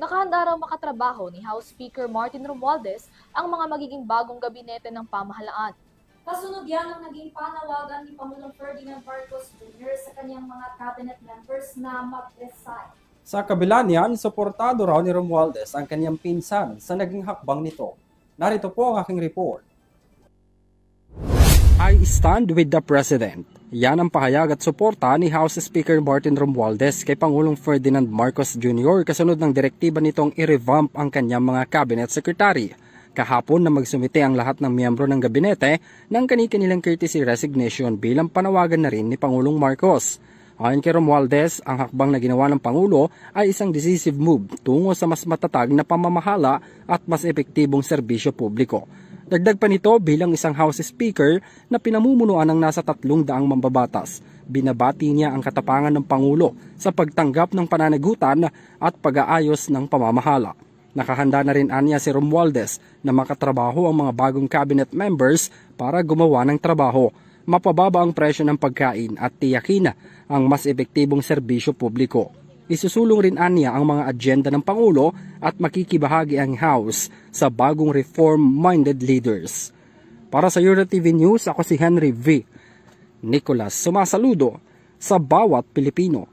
nakahanda raw makatrabaho ni House Speaker Martin Romualdez ang mga magiging bagong gabinete ng pamahalaan. Kasunod yan ang naging panawagan ni Pangulong Ferdinand Marcos Jr. sa kanyang mga cabinet members na mag-resign. Sa kabila niyan, suportado raw ni Romualdez ang kanyang pinsan sa naging hakbang nito. Narito po ang aking report. I stand with the President. Yan ang pahayag at suporta ni House Speaker Martin Romualdez kay Pangulong Ferdinand Marcos Jr. kasunod ng direktiba nitong i-revamp ang kanyang mga cabinet secretary. Kahapon na magsumite ang lahat ng miyembro ng gabinete ng kani-kanilang courtesy resignation bilang panawagan na rin ni Pangulong Marcos. Ayon kay Romualdez, ang hakbang na ginawa ng Pangulo ay isang decisive move tungo sa mas matatag na pamamahala at mas epektibong serbisyo publiko. Dagdag pa nito, bilang isang House Speaker na pinamumunuan ng nasa 300 mambabatas, binabati niya ang katapangan ng Pangulo sa pagtanggap ng pananagutan at pag-aayos ng pamamahala. Nakahanda na rin anya si Romualdez na makatrabaho ang mga bagong cabinet members para gumawa ng trabaho, mapababa ang presyo ng pagkain at tiyakin ang mas epektibong serbisyo publiko. Isusulong rin anya ang mga agenda ng Pangulo at makikibahagi ang House sa bagong reform-minded leaders. Para sa EuroTV News, ako si Henry V. Nicolas, sumasaludo sa bawat Pilipino.